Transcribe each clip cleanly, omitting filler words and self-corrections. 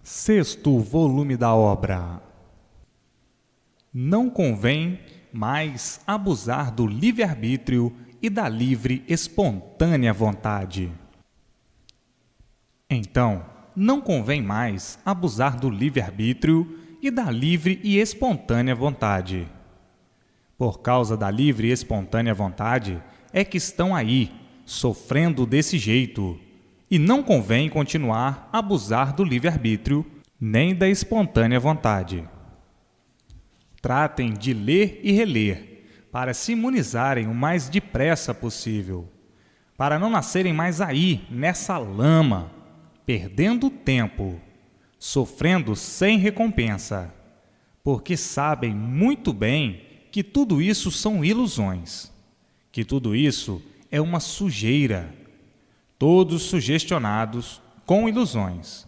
Sexto volume da obra. Não convém mais abusar do livre-arbítrio e da livre espontânea vontade. Então, não convém mais abusar do livre-arbítrio e da livre e espontânea vontade. Por causa da livre e espontânea vontade, é que estão aí, sofrendo desse jeito, e não convém continuar a abusar do livre-arbítrio nem da espontânea vontade. Tratem de ler e reler, para se imunizarem o mais depressa possível, para não nascerem mais aí, nessa lama, perdendo tempo, sofrendo sem recompensa, porque sabem muito bem que tudo isso são ilusões, que tudo isso é uma sujeira, todos sugestionados com ilusões,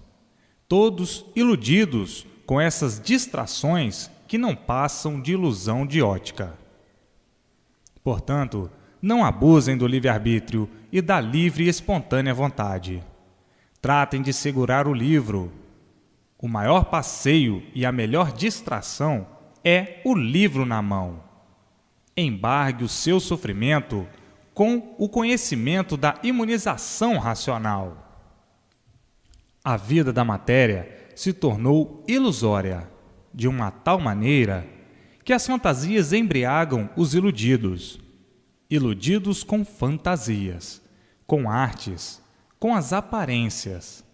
todos iludidos com essas distrações que não passam de ilusão de ótica. Portanto, não abusem do livre-arbítrio e da livre e espontânea vontade. Tratem de segurar o livro. O maior passeio e a melhor distração é o livro na mão. Embargue o seu sofrimento com o conhecimento da imunização racional. A vida da matéria se tornou ilusória, de uma tal maneira que as fantasias embriagam os iludidos, iludidos com fantasias, com artes, com as aparências,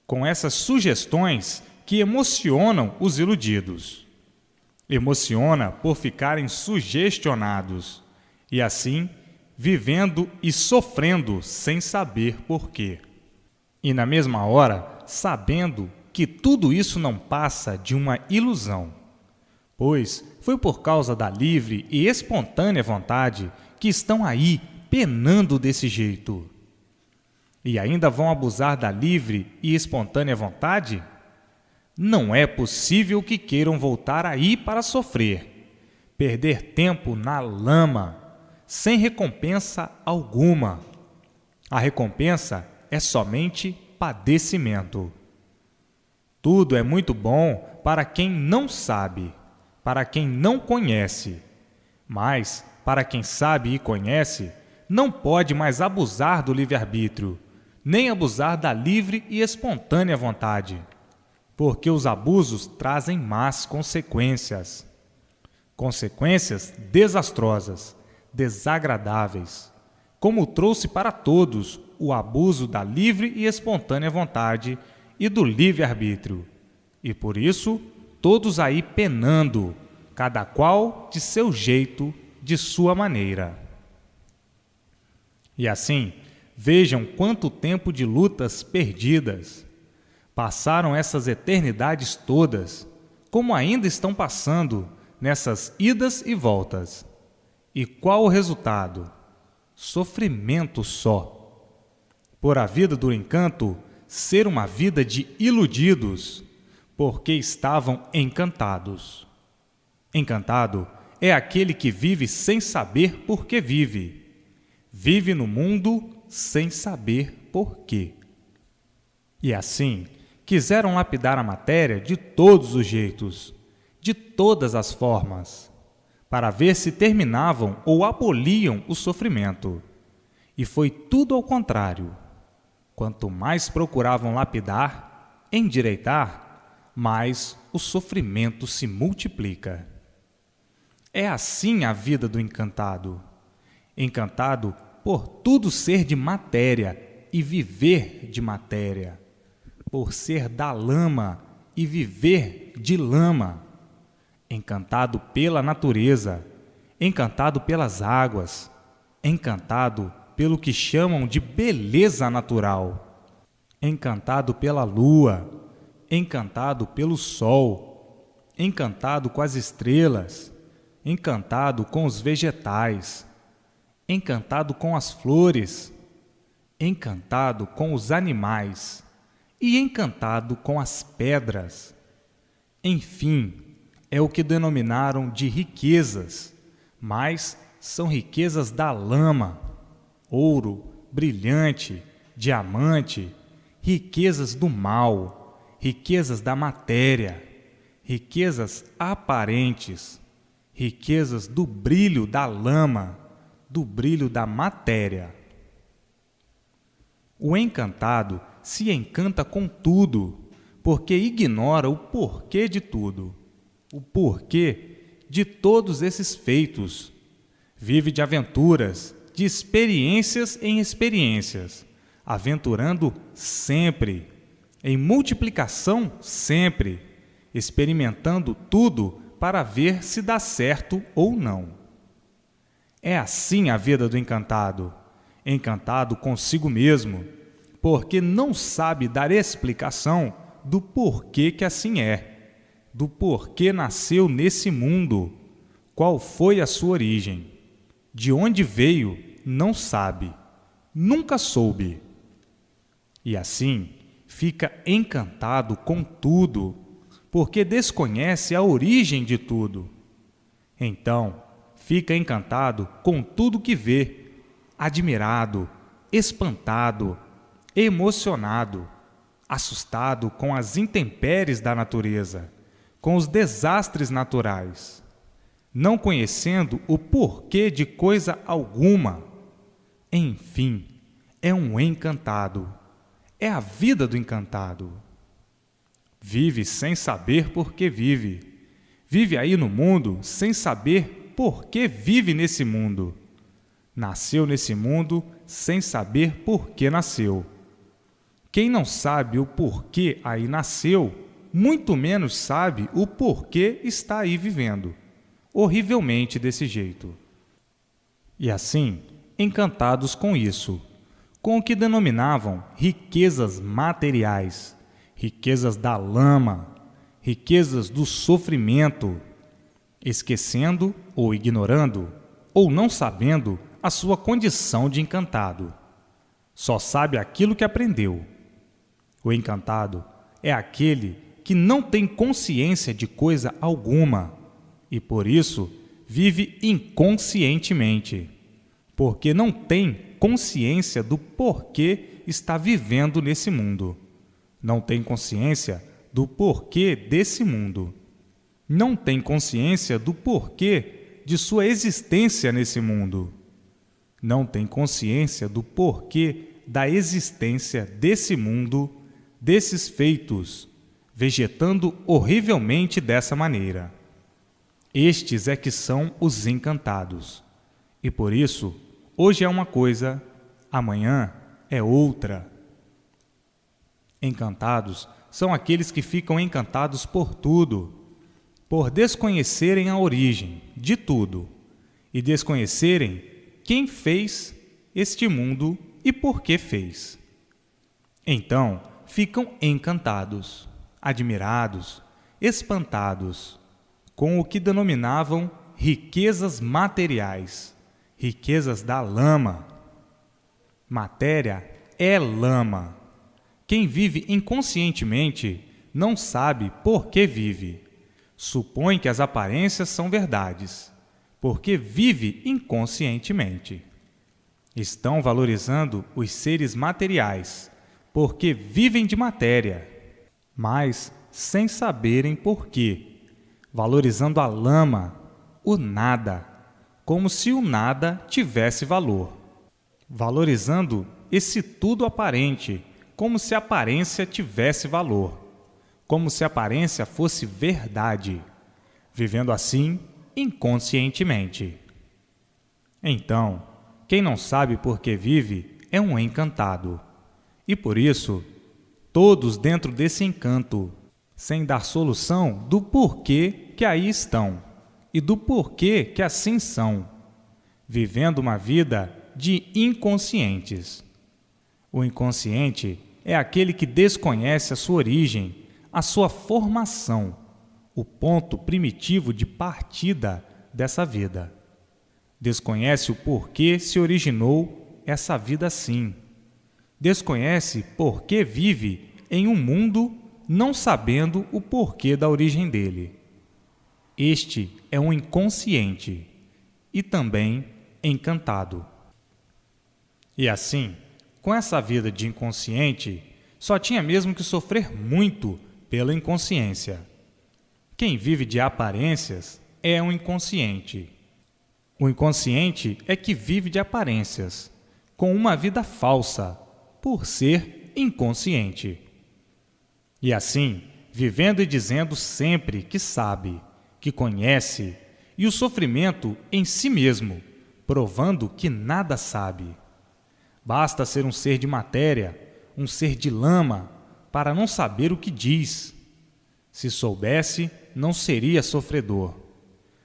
com essas sugestões que emocionam os iludidos. Emociona por ficarem sugestionados e assim vivendo e sofrendo sem saber porquê. E na mesma hora, sabendo que tudo isso não passa de uma ilusão, pois foi por causa da livre e espontânea vontade que estão aí penando desse jeito. E ainda vão abusar da livre e espontânea vontade? Não é possível que queiram voltar aí para sofrer, perder tempo na lama, sem recompensa alguma. A recompensa é somente padecimento. Tudo é muito bom para quem não sabe, para quem não conhece. Mas, para quem sabe e conhece, não pode mais abusar do livre-arbítrio, nem abusar da livre e espontânea vontade, porque os abusos trazem más consequências. Consequências desastrosas, desagradáveis, como trouxe para todos o abuso da livre e espontânea vontade e do livre-arbítrio. E por isso, todos aí penando, cada qual de seu jeito, de sua maneira. E assim, vejam quanto tempo de lutas perdidas. Passaram essas eternidades todas, como ainda estão passando nessas idas e voltas. E qual o resultado? Sofrimento só. Por a vida do encanto ser uma vida de iludidos, porque estavam encantados. Encantado é aquele que vive sem saber por que vive. Vive no mundo sem saber por quê. E assim, quiseram lapidar a matéria de todos os jeitos, de todas as formas, para ver se terminavam ou aboliam o sofrimento. E foi tudo ao contrário. Quanto mais procuravam lapidar, endireitar, mais o sofrimento se multiplica. É assim a vida do encantado. Encantado por tudo ser de matéria e viver de matéria, por ser da lama e viver de lama, encantado pela natureza, encantado pelas águas, encantado pelo que chamam de beleza natural, encantado pela lua, encantado pelo sol, encantado com as estrelas, encantado com os vegetais, encantado com as flores, encantado com os animais e encantado com as pedras. Enfim, é o que denominaram de riquezas, mas são riquezas da lama, ouro, brilhante, diamante, riquezas do mal, riquezas da matéria, riquezas aparentes, riquezas do brilho da lama, do brilho da matéria. O encantado se encanta com tudo, porque ignora o porquê de tudo, o porquê de todos esses feitos. Vive de aventuras, de experiências em experiências, aventurando sempre, em multiplicação sempre, experimentando tudo para ver se dá certo ou não. É assim a vida do encantado, encantado consigo mesmo, porque não sabe dar explicação do porquê que assim é, do porquê nasceu nesse mundo, qual foi a sua origem, de onde veio, não sabe, nunca soube. E assim fica encantado com tudo, porque desconhece a origem de tudo. Então, fica encantado com tudo que vê, admirado, espantado, emocionado, assustado com as intempéries da natureza, com os desastres naturais, não conhecendo o porquê de coisa alguma. Enfim, é um encantado. É a vida do encantado. Vive sem saber por que vive. Vive aí no mundo sem saber por que vive nesse mundo. Nasceu nesse mundo sem saber por que nasceu. Quem não sabe o porquê aí nasceu, muito menos sabe o porquê está aí vivendo, horrivelmente desse jeito. E assim, encantados com isso, com o que denominavam riquezas materiais, riquezas da lama, riquezas do sofrimento, esquecendo ou ignorando, ou não sabendo a sua condição de encantado. Só sabe aquilo que aprendeu. O encantado é aquele que não tem consciência de coisa alguma e, por isso, vive inconscientemente, porque não tem consciência do porquê está vivendo nesse mundo. Não tem consciência do porquê desse mundo. Não tem consciência do porquê de sua existência nesse mundo. Não tem consciência do porquê da existência desse mundo, desses feitos, vegetando horrivelmente dessa maneira. Estes é que são os encantados. E por isso, hoje é uma coisa, amanhã é outra. Encantados são aqueles que ficam encantados por tudo, por desconhecerem a origem de tudo e desconhecerem quem fez este mundo e por que fez. Então, ficam encantados, admirados, espantados, com o que denominavam riquezas materiais, riquezas da lama. Matéria é lama. Quem vive inconscientemente não sabe por que vive. Supõe que as aparências são verdades, porque vive inconscientemente. Estão valorizando os seres materiais, porque vivem de matéria, mas sem saberem por quê, valorizando a lama, o nada, como se o nada tivesse valor, valorizando esse tudo aparente, como se a aparência tivesse valor, como se a aparência fosse verdade, vivendo assim inconscientemente. Então, quem não sabe por que vive é um encantado. E por isso, todos dentro desse encanto, sem dar solução do porquê que aí estão e do porquê que assim são, vivendo uma vida de inconscientes. O inconsciente é aquele que desconhece a sua origem, a sua formação, o ponto primitivo de partida dessa vida. Desconhece o porquê se originou essa vida assim. Desconhece por que vive em um mundo não sabendo o porquê da origem dele. Este é um inconsciente e também encantado. E assim, com essa vida de inconsciente, só tinha mesmo que sofrer muito pela inconsciência. Quem vive de aparências é um inconsciente. O inconsciente é que vive de aparências, com uma vida falsa, por ser inconsciente. E assim, vivendo e dizendo sempre que sabe, que conhece, e o sofrimento em si mesmo, provando que nada sabe. Basta ser um ser de matéria, um ser de lama, para não saber o que diz. Se soubesse, não seria sofredor.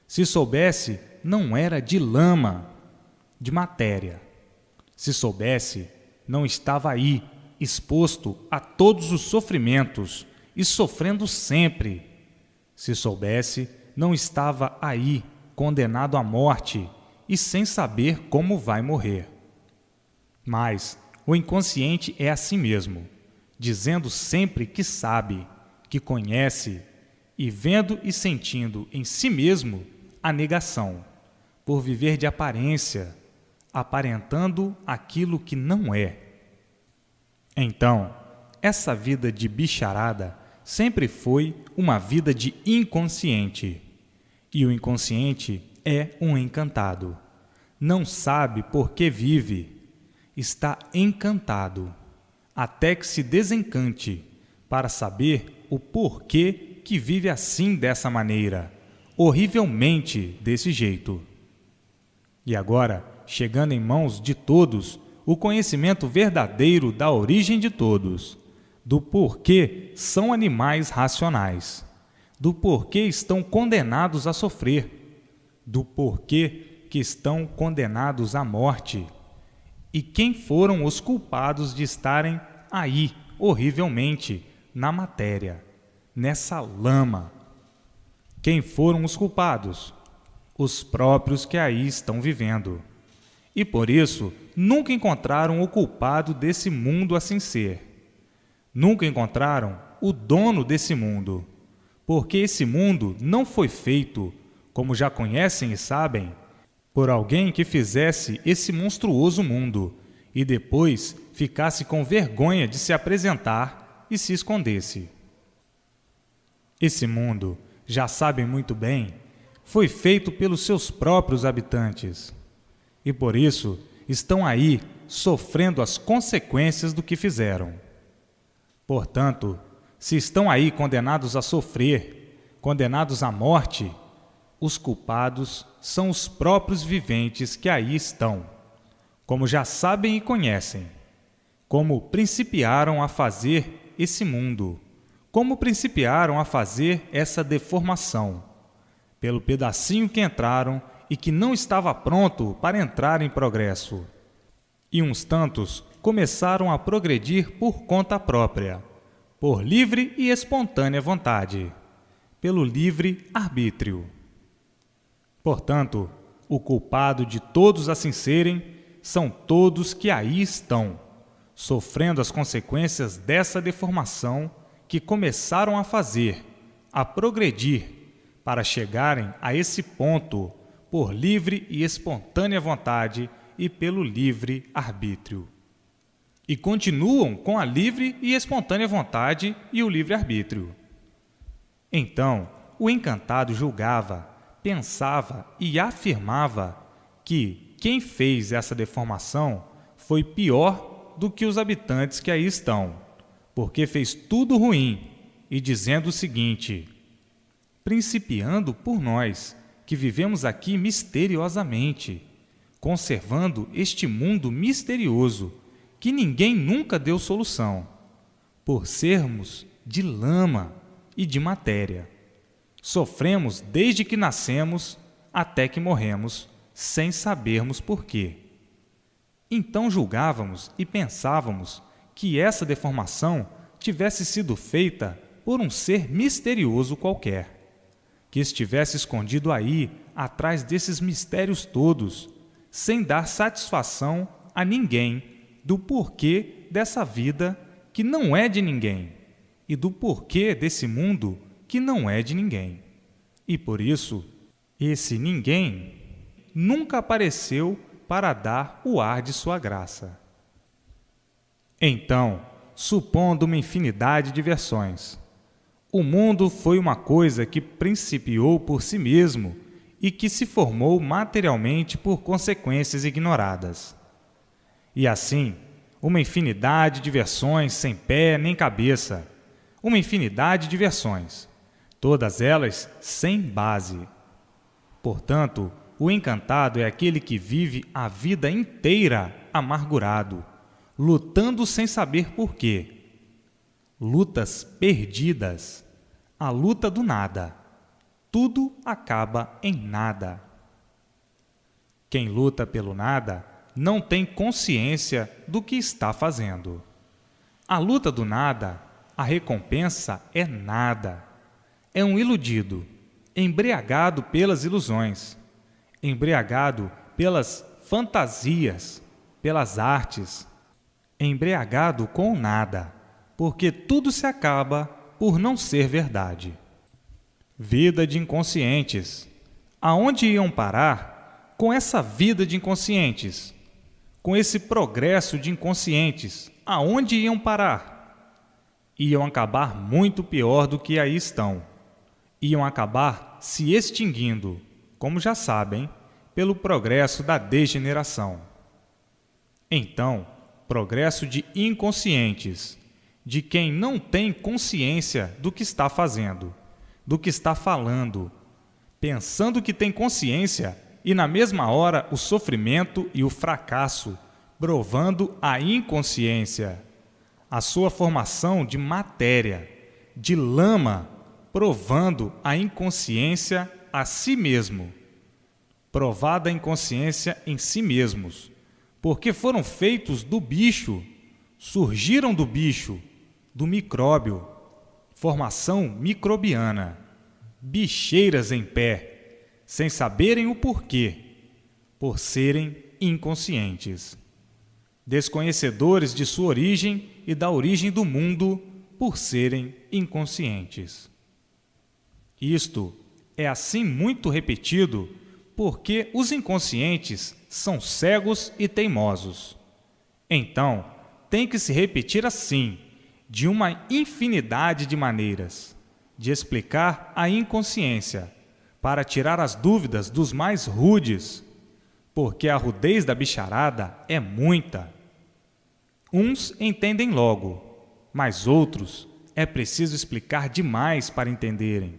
Se soubesse, não era de lama, de matéria. Se soubesse, não estava aí, exposto a todos os sofrimentos e sofrendo sempre. Se soubesse, não estava aí, condenado à morte e sem saber como vai morrer. Mas o inconsciente é assim mesmo, dizendo sempre que sabe, que conhece, e vendo e sentindo em si mesmo a negação, por viver de aparência, aparentando aquilo que não é. Então, essa vida de bicharada sempre foi uma vida de inconsciente. E o inconsciente é um encantado. Não sabe por que vive. Está encantado, até que se desencante, para saber o porquê que vive assim dessa maneira, horrivelmente desse jeito. E agora, chegando em mãos de todos, o conhecimento verdadeiro da origem de todos, do porquê são animais racionais, do porquê estão condenados a sofrer, do porquê que estão condenados à morte, e quem foram os culpados de estarem aí, horrivelmente, na matéria, nessa lama. Quem foram os culpados? Os próprios que aí estão vivendo. E por isso, nunca encontraram o culpado desse mundo assim ser. Nunca encontraram o dono desse mundo, porque esse mundo não foi feito, como já conhecem e sabem, por alguém que fizesse esse monstruoso mundo e depois ficasse com vergonha de se apresentar e se escondesse. Esse mundo, já sabem muito bem, foi feito pelos seus próprios habitantes e por isso estão aí sofrendo as consequências do que fizeram. Portanto, se estão aí condenados a sofrer, condenados à morte, os culpados são os próprios viventes que aí estão, como já sabem e conhecem, como principiaram a fazer esse mundo, como principiaram a fazer essa deformação, pelo pedacinho que entraram e que não estava pronto para entrar em progresso. E uns tantos começaram a progredir por conta própria, por livre e espontânea vontade, pelo livre arbítrio. Portanto, o culpado de todos assim serem são todos que aí estão, sofrendo as consequências dessa deformação que começaram a fazer, a progredir, para chegarem a esse ponto por livre e espontânea vontade e pelo livre arbítrio. E continuam com a livre e espontânea vontade e o livre arbítrio. Então, o encantado julgava, pensava e afirmava que quem fez essa deformação foi pior do que os habitantes que aí estão, porque fez tudo ruim, e dizendo o seguinte: principiando por nós, que vivemos aqui misteriosamente, conservando este mundo misterioso, que ninguém nunca deu solução, por sermos de lama e de matéria. Sofremos desde que nascemos até que morremos, sem sabermos por quê. Então julgávamos e pensávamos que essa deformação tivesse sido feita por um ser misterioso qualquer, que estivesse escondido aí, atrás desses mistérios todos, sem dar satisfação a ninguém do porquê dessa vida que não é de ninguém e do porquê desse mundo que não é de ninguém. E por isso, esse ninguém nunca apareceu para dar o ar de sua graça. Então, supondo uma infinidade de versões, O mundo foi uma coisa que principiou por si mesmo e que se formou materialmente por consequências ignoradas. E assim, uma infinidade de versões sem pé nem cabeça, uma infinidade de versões, todas elas sem base. Portanto, o encantado é aquele que vive a vida inteira amargurado, lutando sem saber por quê. Lutas perdidas, a luta do nada. Tudo acaba em nada. Quem luta pelo nada não tem consciência do que está fazendo. A luta do nada, a recompensa é nada. É um iludido, embriagado pelas ilusões, embriagado pelas fantasias, pelas artes, embriagado com o nada, porque tudo se acaba por não ser verdade. Vida de inconscientes. Aonde iam parar com essa vida de inconscientes? Com esse progresso de inconscientes, aonde iam parar? Iam acabar muito pior do que aí estão. Iam acabar se extinguindo, como já sabem, pelo progresso da degeneração. Então, progresso de inconscientes, de quem não tem consciência do que está fazendo, do que está falando, pensando que tem consciência e na mesma hora o sofrimento e o fracasso, provando a inconsciência, a sua formação de matéria, de lama, provando a inconsciência a si mesmo, provada a inconsciência em si mesmos, porque foram feitos do bicho, surgiram do bicho, do micróbio, formação microbiana, bicheiras em pé, sem saberem o porquê, por serem inconscientes. Desconhecedores de sua origem e da origem do mundo, por serem inconscientes. Isto é assim muito repetido porque os inconscientes são cegos e teimosos. Então, tem que se repetir assim, de uma infinidade de maneiras, de explicar a inconsciência, para tirar as dúvidas dos mais rudes, porque a rudez da bicharada é muita. Uns entendem logo, mas outros é preciso explicar demais para entenderem.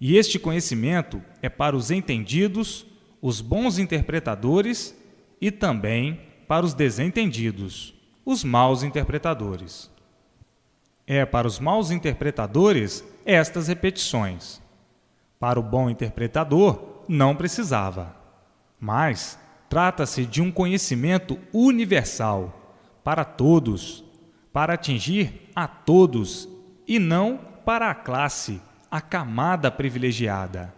E este conhecimento é para os entendidos, os bons interpretadores e também para os desentendidos, os maus interpretadores. É para os maus interpretadores estas repetições. Para o bom interpretador, não precisava. Mas trata-se de um conhecimento universal, para todos, para atingir a todos, e não para a classe, a camada privilegiada.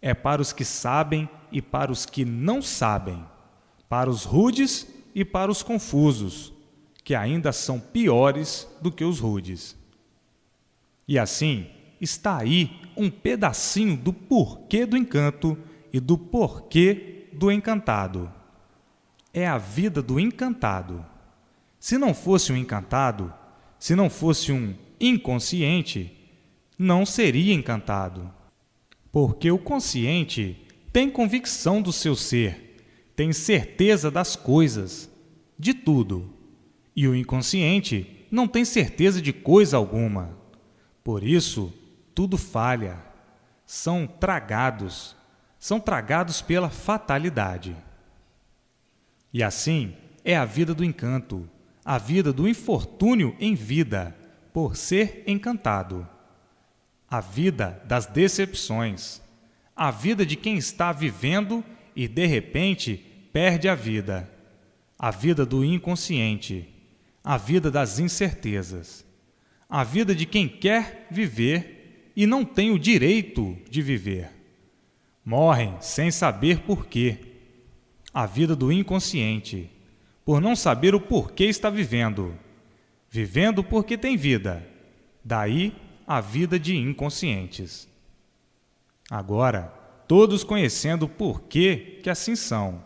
É para os que sabem e para os que não sabem, para os rudes e para os confusos, que ainda são piores do que os rudes. E assim, está aí um pedacinho do porquê do encanto e do porquê do encantado. É a vida do encantado. Se não fosse um encantado, se não fosse um inconsciente, não seria encantado. Porque o consciente tem convicção do seu ser, tem certeza das coisas, de tudo. E o inconsciente não tem certeza de coisa alguma. Por isso, tudo falha. São tragados pela fatalidade. E assim é a vida do encanto, a vida do infortúnio em vida, por ser encantado. A vida das decepções, a vida de quem está vivendo e, de repente, perde a vida do inconsciente, a vida das incertezas, a vida de quem quer viver e não tem o direito de viver. Morrem sem saber porquê. A vida do inconsciente, por não saber o porquê está vivendo. Vivendo porque tem vida. Daí a vida de inconscientes. Agora, todos conhecendo o porquê que assim são,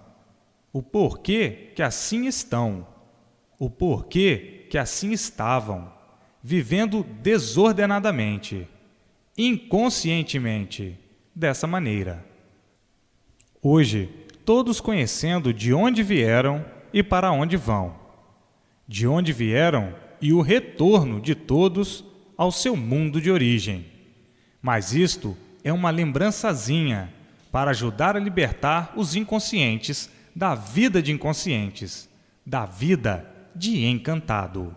o porquê que assim estão, o porquê que assim estavam, vivendo desordenadamente, inconscientemente, dessa maneira. Hoje, todos conhecendo de onde vieram e para onde vão, de onde vieram e o retorno de todos ao seu mundo de origem. Mas isto é uma lembrançazinha para ajudar a libertar os inconscientes da vida de inconscientes, da vida de encantado.